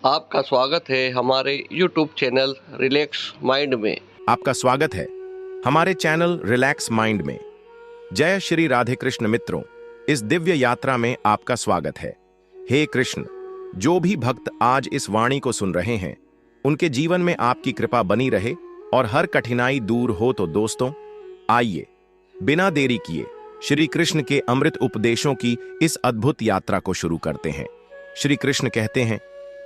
आपका स्वागत है हमारे YouTube चैनल रिलैक्स माइंड में। आपका स्वागत है हमारे चैनल रिलैक्स माइंड में। जय श्री राधे कृष्ण मित्रों, इस दिव्य यात्रा में आपका स्वागत है। हे कृष्ण, जो भी भक्त आज इस वाणी को सुन रहे हैं, उनके जीवन में आपकी कृपा बनी रहे और हर कठिनाई दूर हो। तो दोस्तों, आइए बिना देरी किए श्री कृष्ण के अमृत उपदेशों की इस अद्भुत यात्रा को शुरू करते हैं। श्री कृष्ण कहते हैं,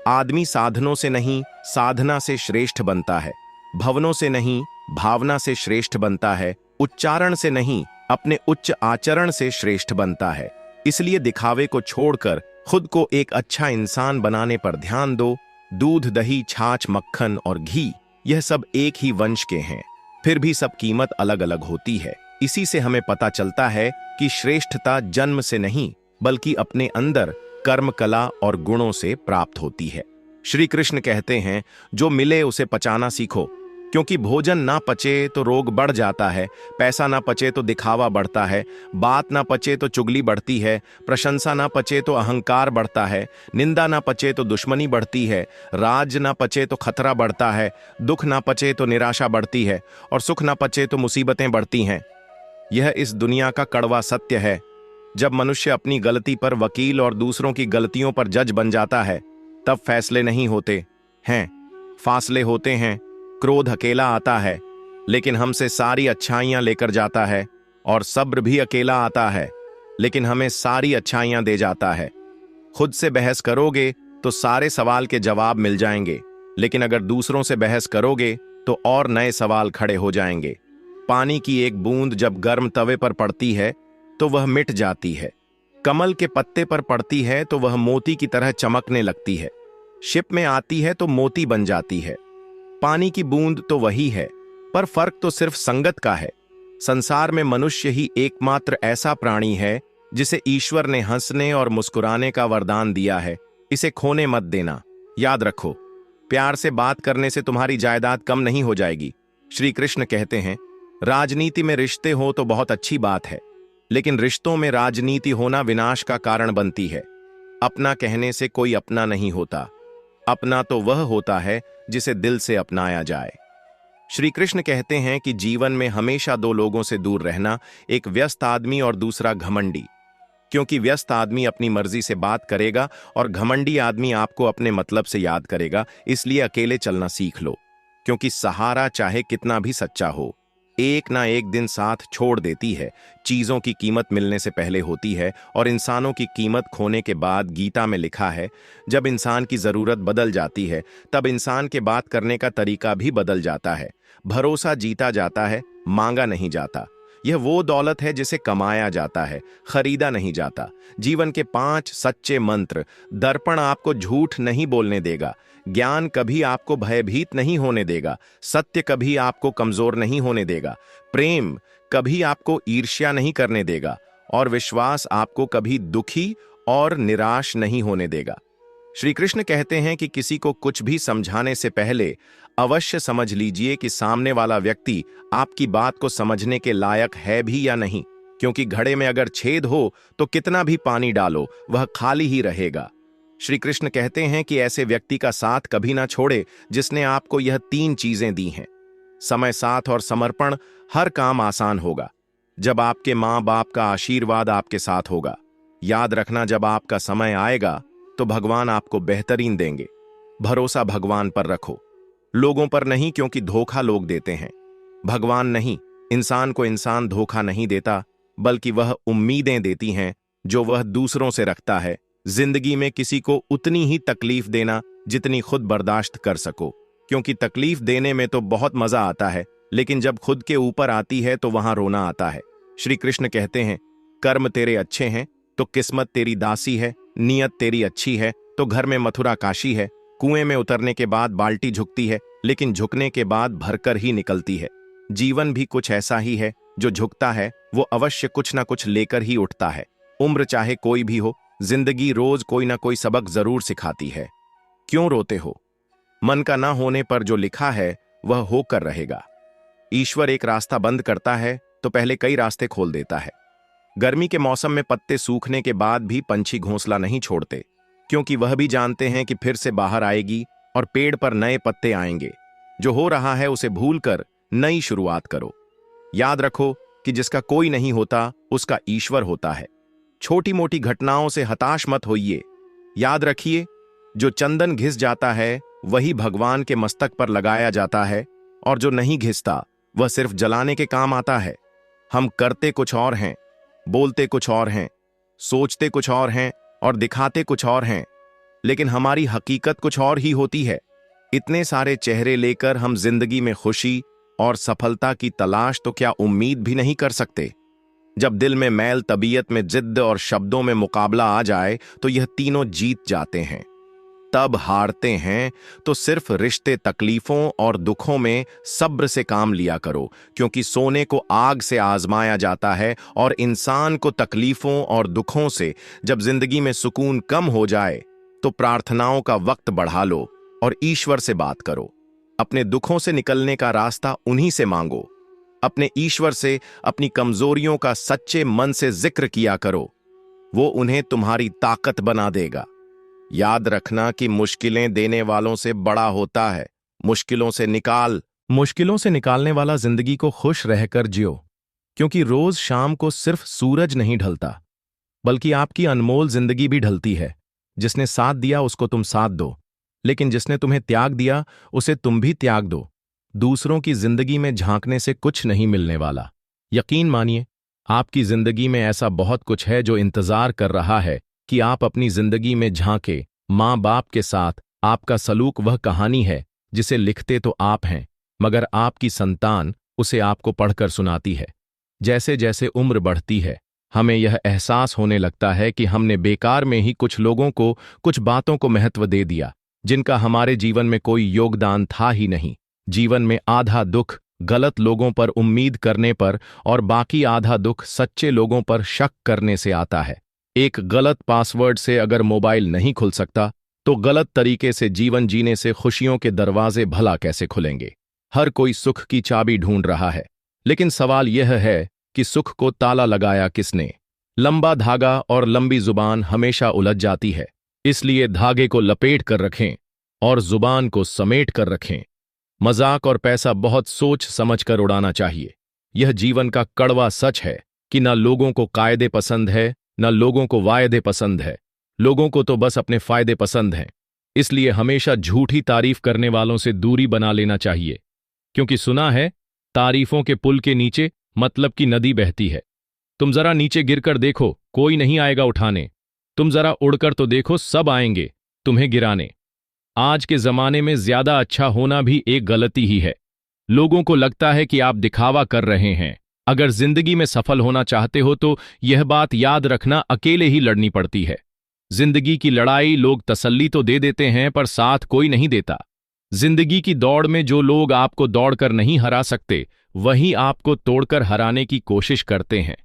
आदमी साधनों से नहीं साधना से श्रेष्ठ बनता है, भवनों से नहीं भावना से श्रेष्ठ बनता है, उच्चारण से नहीं अपने उच्च आचरण से श्रेष्ठ बनता है। इसलिए दिखावे को छोड़कर खुद को एक अच्छा इंसान बनाने पर ध्यान दो। दूध, दही, छाछ, मक्खन और घी, यह सब एक ही वंश के हैं, फिर भी सब कीमत अलग अलग होती है। इसी से हमें पता चलता है कि श्रेष्ठता जन्म से नहीं बल्कि अपने अंदर कर्म, कला और गुणों से प्राप्त होती है। श्री कृष्ण कहते हैं, जो मिले उसे पचाना सीखो, क्योंकि भोजन ना पचे तो रोग बढ़ जाता है, पैसा ना पचे तो दिखावा बढ़ता है, बात ना पचे तो चुगली बढ़ती है, प्रशंसा ना पचे तो अहंकार बढ़ता है, निंदा ना पचे तो दुश्मनी बढ़ती है, राज ना पचे तो खतरा बढ़ता है, दुख ना पचे तो निराशा बढ़ती है और सुख ना पचे तो मुसीबतें बढ़ती हैं। यह इस दुनिया का कड़वा सत्य है। जब मनुष्य अपनी गलती पर वकील और दूसरों की गलतियों पर जज बन जाता है, तब फैसले नहीं होते हैं, फासले होते हैं। क्रोध अकेला आता है, लेकिन हमसे सारी अच्छाइयां लेकर जाता है, और सब्र भी अकेला आता है, लेकिन हमें सारी अच्छाइयां दे जाता है। खुद से बहस करोगे तो सारे सवाल के जवाब मिल जाएंगे, लेकिन अगर दूसरों से बहस करोगे तो और नए सवाल खड़े हो जाएंगे। पानी की एक बूंद जब गर्म तवे पर पड़ती है तो वह मिट जाती है, कमल के पत्ते पर पड़ती है तो वह मोती की तरह चमकने लगती है, शिप में आती है तो मोती बन जाती है। पानी की बूंद तो वही है, पर फर्क तो सिर्फ संगत का है। संसार में मनुष्य ही एकमात्र ऐसा प्राणी है जिसे ईश्वर ने हंसने और मुस्कुराने का वरदान दिया है। इसे खोने मत देना। याद रखो, प्यार से बात करने से तुम्हारी जायदाद कम नहीं हो जाएगी। श्री कृष्ण कहते हैं, राजनीति में रिश्ते हो तो बहुत अच्छी बात है, लेकिन रिश्तों में राजनीति होना विनाश का कारण बनती है। अपना कहने से कोई अपना नहीं होता। अपना तो वह होता है जिसे दिल से अपनाया जाए। श्री कृष्ण कहते हैं कि जीवन में हमेशा दो लोगों से दूर रहना, एक व्यस्त आदमी और दूसरा घमंडी। क्योंकि व्यस्त आदमी अपनी मर्जी से बात करेगा और घमंडी आदमी आपको अपने मतलब से याद करेगा। इसलिए अकेले चलना सीख लो, क्योंकि सहारा चाहे कितना भी सच्चा हो, एक ना एक दिन साथ छोड़ देती है। चीजों की कीमत मिलने से पहले होती है और इंसानों की कीमत खोने के बाद। गीता में लिखा है, जब इंसान की जरूरत बदल जाती है तब इंसान के बात करने का तरीका भी बदल जाता है। भरोसा जीता जाता है, मांगा नहीं जाता। यह वो दौलत है जिसे कमाया जाता है, खरीदा नहीं जाता। जीवन के 5 सच्चे मंत्र। दर्पण आपको झूठ नहीं बोलने देगा, ज्ञान कभी आपको भयभीत नहीं होने देगा, सत्य कभी आपको कमजोर नहीं होने देगा, प्रेम कभी आपको ईर्ष्या नहीं करने देगा, और विश्वास आपको कभी दुखी और निराश नहीं होने देगा। श्री कृष्ण कहते हैं कि किसी को कुछ भी समझाने से पहले अवश्य समझ लीजिए कि सामने वाला व्यक्ति आपकी बात को समझने के लायक है भी या नहीं, क्योंकि घड़े में अगर छेद हो तो कितना भी पानी डालो वह खाली ही रहेगा। श्री कृष्ण कहते हैं कि ऐसे व्यक्ति का साथ कभी ना छोड़े जिसने आपको यह 3 चीजें दी हैं। समय, साथ और समर्पण। हर काम आसान होगा जब आपके माँ बाप का आशीर्वाद आपके साथ होगा। याद रखना, जब आपका समय आएगा तो भगवान आपको बेहतरीन देंगे। भरोसा भगवान पर रखो, लोगों पर नहीं, क्योंकि धोखा लोग देते हैं। भगवान नहीं, इंसान को इंसान धोखा नहीं देता, बल्कि वह उम्मीदें देती हैं जो वह दूसरों से रखता है। जिंदगी में किसी को उतनी ही तकलीफ देना जितनी खुद बर्दाश्त कर सको, क्योंकि तकलीफ देने में तो बहुत मजा आता है, लेकिन जब खुद के ऊपर आती है तो वहां रोना आता है। श्री कृष्ण कहते हैं, कर्म तेरे अच्छे हैं तो किस्मत तेरी दासी है, नियत तेरी अच्छी है तो घर में मथुरा काशी है। कुएं में उतरने के बाद बाल्टी झुकती है, लेकिन झुकने के बाद भरकर ही निकलती है। जीवन भी कुछ ऐसा ही है, जो झुकता है वो अवश्य कुछ ना कुछ लेकर ही उठता है। उम्र चाहे कोई भी हो, जिंदगी रोज कोई ना कोई सबक जरूर सिखाती है। क्यों रोते हो? मन का ना होने पर जो लिखा है वह होकर रहेगा। ईश्वर एक रास्ता बंद करता है तो पहले कई रास्ते खोल देता है। गर्मी के मौसम में पत्ते सूखने के बाद भी पंछी घोंसला नहीं छोड़ते। क्योंकि वह भी जानते हैं कि फिर से बाहर आएगी और पेड़ पर नए पत्ते आएंगे। जो हो रहा है उसे भूलकर नई शुरुआत करो। याद रखो कि जिसका कोई नहीं होता उसका ईश्वर होता है। छोटी मोटी घटनाओं से हताश मत होइए। याद रखिए, जो चंदन घिस जाता है वही भगवान के मस्तक पर लगाया जाता है, और जो नहीं घिसता वह सिर्फ जलाने के काम आता है। हम करते कुछ और हैं, बोलते कुछ और हैं, सोचते कुछ और हैं और दिखाते कुछ और हैं, लेकिन हमारी हकीकत कुछ और ही होती है। इतने सारे चेहरे लेकर हम जिंदगी में खुशी और सफलता की तलाश तो क्या उम्मीद भी नहीं कर सकते। जब दिल में मैल, तबीयत में जिद्द और शब्दों में मुकाबला आ जाए तो यह तीनों जीत जाते हैं। तब हारते हैं तो सिर्फ रिश्ते, तकलीफों और दुखों में सब्र से काम लिया करो, क्योंकि सोने को आग से आजमाया जाता है और इंसान को तकलीफों और दुखों से जब जिंदगी में सुकून कम हो जाए तो प्रार्थनाओं का वक्त बढ़ा लो और ईश्वर से बात करो। अपने दुखों से निकलने का रास्ता उन्हीं से मांगो। अपने ईश्वर से अपनी कमजोरियों का सच्चे मन से जिक्र किया करो, वो उन्हें तुम्हारी ताकत बना देगा। याद रखना कि मुश्किलें देने वालों से बड़ा होता है मुश्किलों से निकालने वाला जिंदगी को खुश रहकर जियो, क्योंकि रोज शाम को सिर्फ सूरज नहीं ढलता बल्कि आपकी अनमोल जिंदगी भी ढलती है। जिसने साथ दिया उसको तुम साथ दो, लेकिन जिसने तुम्हें त्याग दिया उसे तुम भी त्याग दो। दूसरों की जिंदगी में झांकने से कुछ नहीं मिलने वाला। यकीन मानिए, आपकी जिंदगी में ऐसा बहुत कुछ है जो इंतजार कर रहा है कि आप अपनी जिंदगी में झांके। माँ बाप के साथ आपका सलूक वह कहानी है जिसे लिखते तो आप हैं, मगर आपकी संतान उसे आपको पढ़कर सुनाती है। जैसे जैसे उम्र बढ़ती है, हमें यह एहसास होने लगता है कि हमने बेकार में ही कुछ लोगों को, कुछ बातों को महत्व दे दिया जिनका हमारे जीवन में कोई योगदान था ही नहीं। जीवन में आधा दुख गलत लोगों पर उम्मीद करने पर और बाकी आधा दुख सच्चे लोगों पर शक करने से आता है। एक गलत पासवर्ड से अगर मोबाइल नहीं खुल सकता तो गलत तरीके से जीवन जीने से खुशियों के दरवाजे भला कैसे खुलेंगे। हर कोई सुख की चाबी ढूंढ रहा है, लेकिन सवाल यह है कि सुख को ताला लगाया किसने। लंबा धागा और लंबी जुबान हमेशा उलझ जाती है, इसलिए धागे को लपेट कर रखें और जुबान को समेट कर रखें। मजाक और पैसा बहुत सोच समझ कर उड़ाना चाहिए। यह जीवन का कड़वा सच है कि न लोगों को कायदे पसंद है, न लोगों को वायदे पसंद है। लोगों को तो बस अपने फायदे पसंद हैं। इसलिए हमेशा झूठी तारीफ करने वालों से दूरी बना लेना चाहिए, क्योंकि सुना है तारीफों के पुल के नीचे मतलब की नदी बहती है। तुम जरा नीचे गिरकर देखो, कोई नहीं आएगा उठाने। तुम जरा उड़कर तो देखो, सब आएंगे तुम्हें गिराने। आज के जमाने में ज्यादा अच्छा होना भी एक गलती ही है। लोगों को लगता है कि आप दिखावा कर रहे हैं। अगर जिंदगी में सफल होना चाहते हो तो यह बात याद रखना, अकेले ही लड़नी पड़ती है। जिंदगी की लड़ाई लोग तसल्ली तो दे देते हैं पर साथ कोई नहीं देता। जिंदगी की दौड़ में जो लोग आपको दौड़कर नहीं हरा सकते वही आपको तोड़कर हराने की कोशिश करते हैं।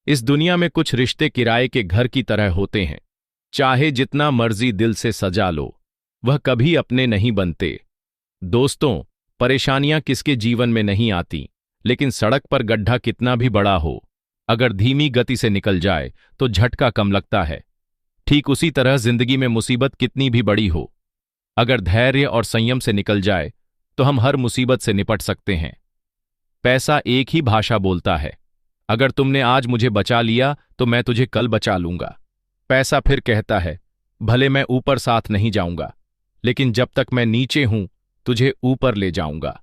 इस दुनिया में कुछ रिश्ते किराए के घर की तरह होते हैं। चाहे जितना मर्जी दिल से सजा लो, वह कभी अपने नहीं बनते। दोस्तों, परेशानियां किसके जीवन में नहीं आती, लेकिन सड़क पर गड्ढा कितना भी बड़ा हो, अगर धीमी गति से निकल जाए तो झटका कम लगता है। ठीक उसी तरह जिंदगी में मुसीबत कितनी भी बड़ी हो, अगर धैर्य और संयम से निकल जाए तो हम हर मुसीबत से निपट सकते हैं। पैसा एक ही भाषा बोलता है। अगर तुमने आज मुझे बचा लिया तो मैं तुझे कल बचा लूंगा। पैसा फिर कहता है, भले मैं ऊपर साथ नहीं जाऊंगा, लेकिन जब तक मैं नीचे हूं तुझे ऊपर ले जाऊंगा।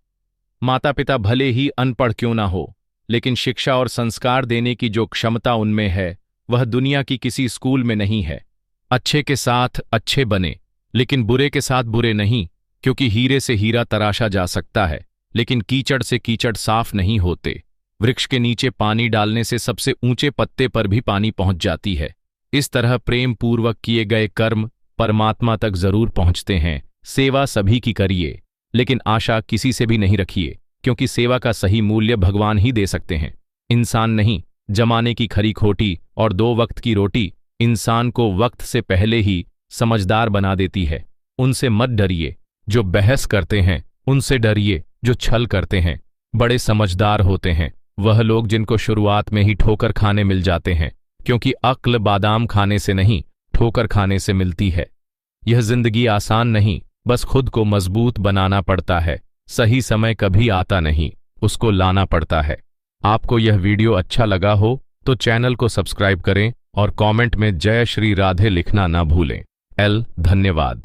माता पिता भले ही अनपढ़ क्यों ना हो, लेकिन शिक्षा और संस्कार देने की जो क्षमता उनमें है वह दुनिया की किसी स्कूल में नहीं है। अच्छे के साथ अच्छे बने, लेकिन बुरे के साथ बुरे नहीं, क्योंकि हीरे से हीरा तराशा जा सकता है, लेकिन कीचड़ से कीचड़ साफ नहीं होते। वृक्ष के नीचे पानी डालने से सबसे ऊंचे पत्ते पर भी पानी पहुंच जाती है। इस तरह प्रेम पूर्वक किए गए कर्म परमात्मा तक जरूर पहुंचते हैं। सेवा सभी की करिए, लेकिन आशा किसी से भी नहीं रखिए, क्योंकि सेवा का सही मूल्य भगवान ही दे सकते हैं, इंसान नहीं। जमाने की खरी खोटी और 2 वक्त की रोटी इंसान को वक्त से पहले ही समझदार बना देती है। उनसे मत डरिए जो बहस करते हैं, उनसे डरिए जो छल करते हैं। बड़े समझदार होते हैं वह लोग जिनको शुरुआत में ही ठोकर खाने मिल जाते हैं, क्योंकि अक्ल बादाम खाने से नहीं ठोकर खाने से मिलती है। यह जिंदगी आसान नहीं, बस खुद को मजबूत बनाना पड़ता है। सही समय कभी आता नहीं, उसको लाना पड़ता है। आपको यह वीडियो अच्छा लगा हो तो चैनल को सब्सक्राइब करें और कमेंट में जय श्री राधे लिखना ना भूलें। धन्यवाद।